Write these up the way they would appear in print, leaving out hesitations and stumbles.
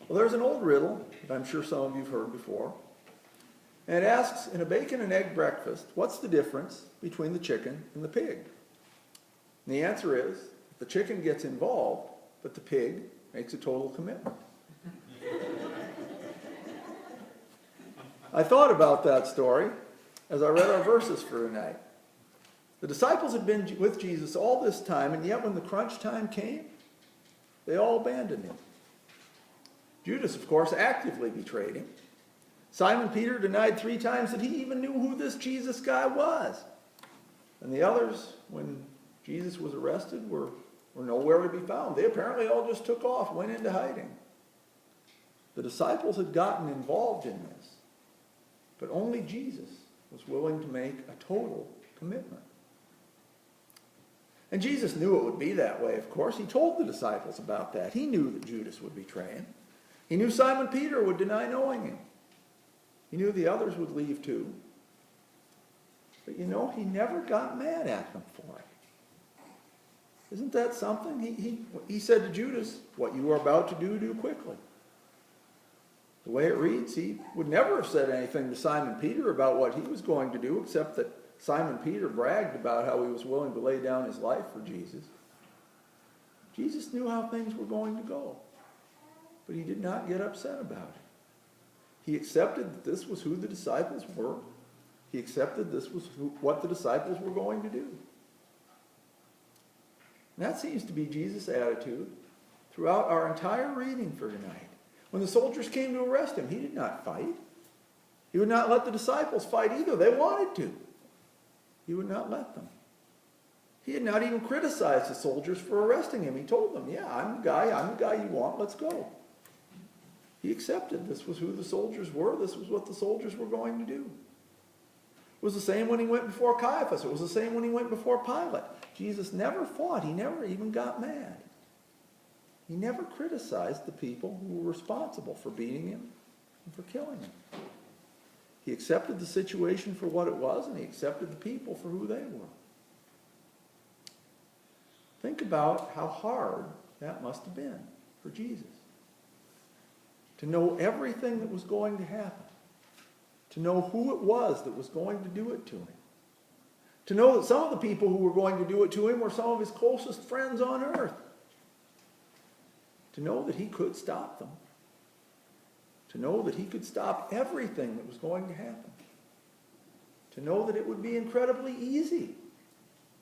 Well, there's an old riddle that I'm sure some of you have heard before. And it asks, in a bacon and egg breakfast, what's the difference between the chicken and the pig? And the answer is, the chicken gets involved, but the pig makes a total commitment. I thought about that story as I read our verses for tonight. The disciples had been with Jesus all this time, and yet when the crunch time came, they all abandoned him. Judas, of course, actively betrayed him. Simon Peter denied 3 times that he even knew who this Jesus guy was. And the others, when Jesus was arrested, were nowhere to be found. They apparently all just took off, went into hiding. The disciples had gotten involved in this, but only Jesus was willing to make a total commitment. And Jesus knew it would be that way, of course. He told the disciples about that. He knew that Judas would betray him. He knew Simon Peter would deny knowing him. He knew the others would leave too. But you know, he never got mad at them for it. Isn't that something? He said to Judas, what you are about to do, do quickly. The way it reads, he would never have said anything to Simon Peter about what he was going to do, except that Simon Peter bragged about how he was willing to lay down his life for Jesus. Jesus knew how things were going to go, but he did not get upset about it. He accepted that this was who the disciples were. He accepted this was what the disciples were going to do. And that seems to be Jesus' attitude throughout our entire reading for tonight. When the soldiers came to arrest him, he did not fight. He would not let the disciples fight either. They wanted to. He would not let them. He had not even criticized the soldiers for arresting him. He told them, yeah, I'm the guy you want, let's go. He accepted this was who the soldiers were. This was what the soldiers were going to do. It was the same when he went before Caiaphas. It was the same when he went before Pilate. Jesus never fought. He never even got mad. He never criticized the people who were responsible for beating him and for killing him. He accepted the situation for what it was, and he accepted the people for who they were. Think about how hard that must have been for Jesus. To know everything that was going to happen. To know who it was that was going to do it to him. To know that some of the people who were going to do it to him were some of his closest friends on earth. To know that he could stop them. To know that he could stop everything that was going to happen. To know that it would be incredibly easy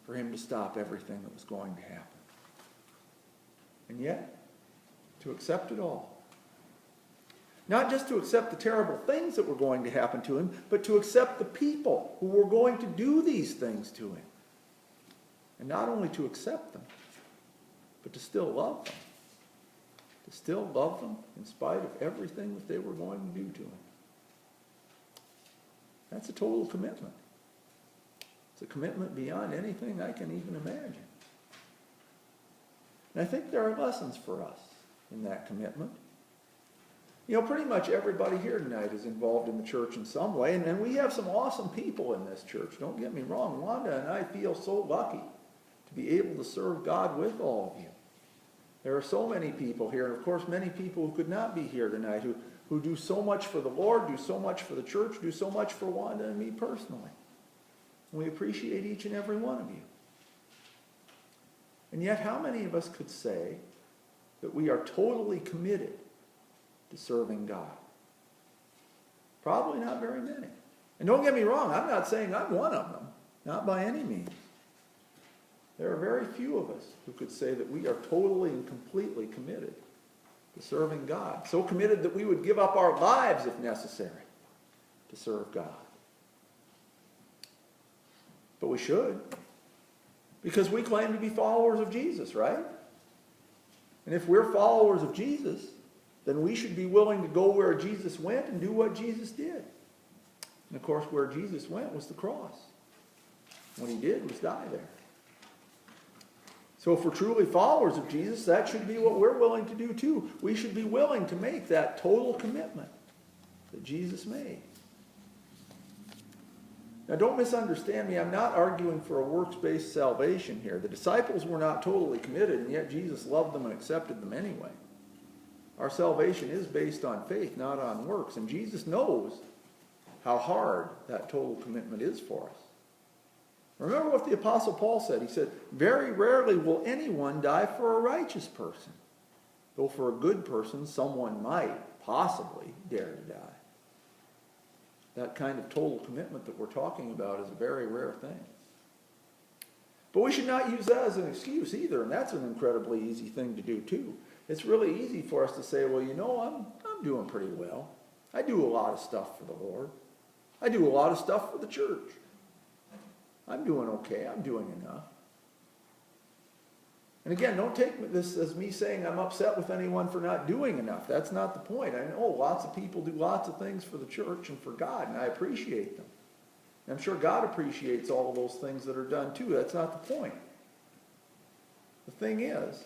for him to stop everything that was going to happen. And yet, to accept it all. Not just to accept the terrible things that were going to happen to him, but to accept the people who were going to do these things to him. And not only to accept them, but to still love them. To still love them in spite of everything that they were going to do to him. That's a total commitment. It's a commitment beyond anything I can even imagine. And I think there are lessons for us in that commitment. You know, pretty much everybody here tonight is involved in the church in some way, and we have some awesome people in this church. Don't get me wrong. Wanda and I feel so lucky to be able to serve God with all of you. There are so many people here, and of course many people who could not be here tonight, who do so much for the Lord, do so much for the church, do so much for Wanda and me personally. And we appreciate each and every one of you. And yet, how many of us could say that we are totally committed to serving God? Probably not very many. And don't get me wrong, I'm not saying I'm one of them. Not by any means. There are very few of us who could say that we are totally and completely committed to serving God. So committed that we would give up our lives if necessary to serve God. But we should. Because we claim to be followers of Jesus, right? And if we're followers of Jesus, then we should be willing to go where Jesus went and do what Jesus did. And of course, where Jesus went was the cross. What he did was die there. So if we're truly followers of Jesus, that should be what we're willing to do too. We should be willing to make that total commitment that Jesus made. Now don't misunderstand me. I'm not arguing for a works-based salvation here. The disciples were not totally committed, and yet Jesus loved them and accepted them anyway. Our salvation is based on faith, not on works. And Jesus knows how hard that total commitment is for us. Remember what the Apostle Paul said. He said, very rarely will anyone die for a righteous person, though for a good person someone might possibly dare to die. That kind of total commitment that we're talking about is a very rare thing. But we should not use that as an excuse either, and that's an incredibly easy thing to do too. It's really easy for us to say, well, you know, I'm doing pretty well. I do a lot of stuff for the Lord. I do a lot of stuff for the church. I'm doing okay. I'm doing enough. And again, don't take this as me saying I'm upset with anyone for not doing enough. That's not the point. I know lots of people do lots of things for the church and for God, and I appreciate them. And I'm sure God appreciates all of those things that are done too. That's not the point. The thing is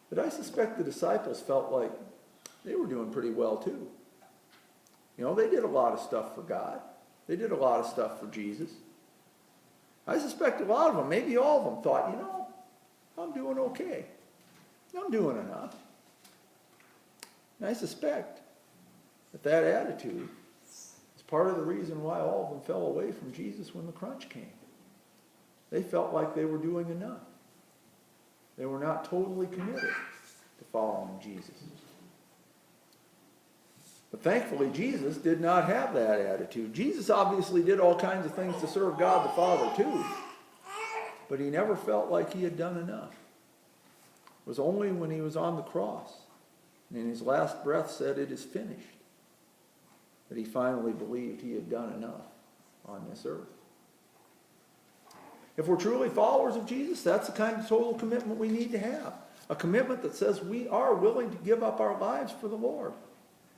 that I suspect the disciples felt like they were doing pretty well too. You know, they did a lot of stuff for God. They did a lot of stuff for Jesus. I suspect a lot of them, maybe all of them, thought, you know, I'm doing okay. I'm doing enough. And I suspect that attitude is part of the reason why all of them fell away from Jesus when the crunch came. They felt like they were doing enough. They were not totally committed to following Jesus. But thankfully, Jesus did not have that attitude. Jesus obviously did all kinds of things to serve God the Father too, but he never felt like he had done enough. It was only when he was on the cross and in his last breath said, "It is finished," that he finally believed he had done enough on this earth. If we're truly followers of Jesus, that's the kind of total commitment we need to have. A commitment that says we are willing to give up our lives for the Lord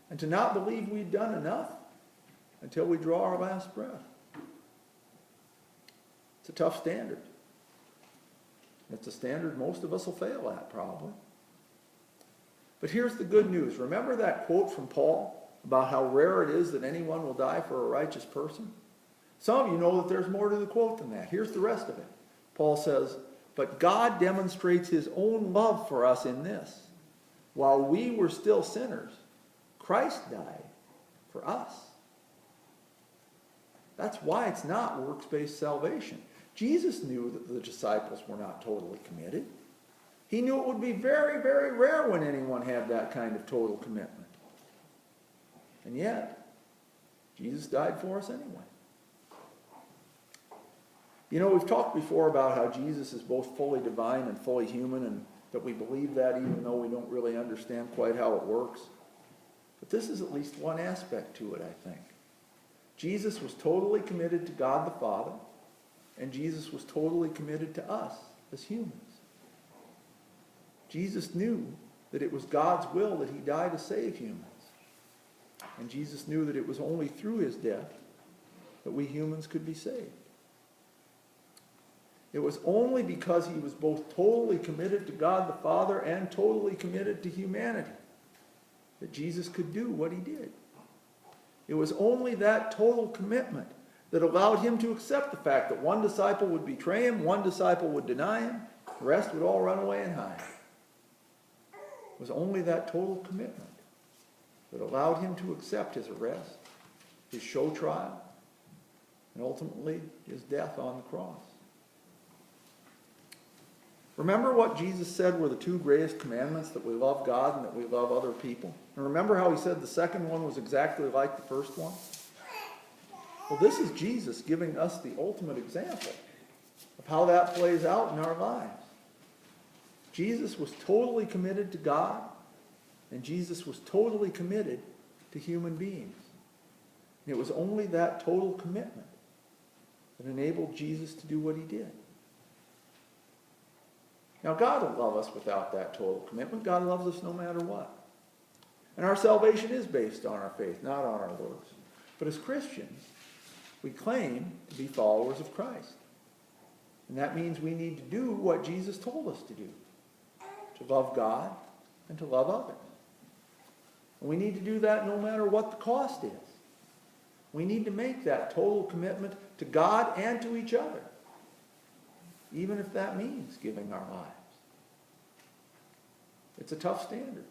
and to not believe we've done enough until we draw our last breath. It's a tough standard. It's a standard most of us will fail at, probably. But here's the good news. Remember that quote from Paul about how rare it is that anyone will die for a righteous person? Some of you know that there's more to the quote than that. Here's the rest of it. Paul says, "But God demonstrates his own love for us in this. While we were still sinners, Christ died for us." That's why it's not works-based salvation. Jesus knew that the disciples were not totally committed. He knew it would be very, very rare when anyone had that kind of total commitment. And yet, Jesus died for us anyway. You know, we've talked before about how Jesus is both fully divine and fully human, and that we believe that even though we don't really understand quite how it works. But this is at least one aspect to it, I think. Jesus was totally committed to God the Father, and Jesus was totally committed to us as humans. Jesus knew that it was God's will that he die to save humans. And Jesus knew that it was only through his death that we humans could be saved. It was only because he was both totally committed to God the Father and totally committed to humanity that Jesus could do what he did. It was only that total commitment that allowed him to accept the fact that one disciple would betray him, one disciple would deny him, the rest would all run away and hide. It was only that total commitment that allowed him to accept his arrest, his show trial, and ultimately his death on the cross. Remember what Jesus said were the two greatest commandments, that we love God and that we love other people? And remember how he said the second one was exactly like the first one? Well, this is Jesus giving us the ultimate example of how that plays out in our lives. Jesus was totally committed to God, and Jesus was totally committed to human beings. And it was only that total commitment that enabled Jesus to do what he did. Now, God will love us without that total commitment. God loves us no matter what. And our salvation is based on our faith, not on our works. But as Christians, we claim to be followers of Christ. And that means we need to do what Jesus told us to do. To love God and to love others. And we need to do that no matter what the cost is. We need to make that total commitment to God and to each other. Even if that means giving our lives. It's a tough standard.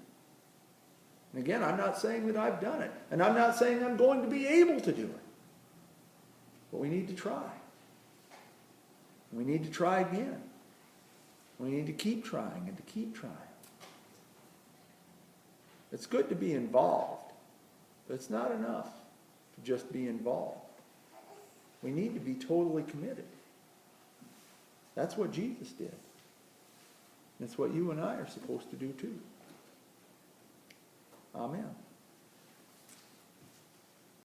And again, I'm not saying that I've done it. And I'm not saying I'm going to be able to do it. But we need to try. We need to try again. We need to keep trying and to keep trying. It's good to be involved, but it's not enough to just be involved. We need to be totally committed. That's what Jesus did. That's what you and I are supposed to do too. Amen.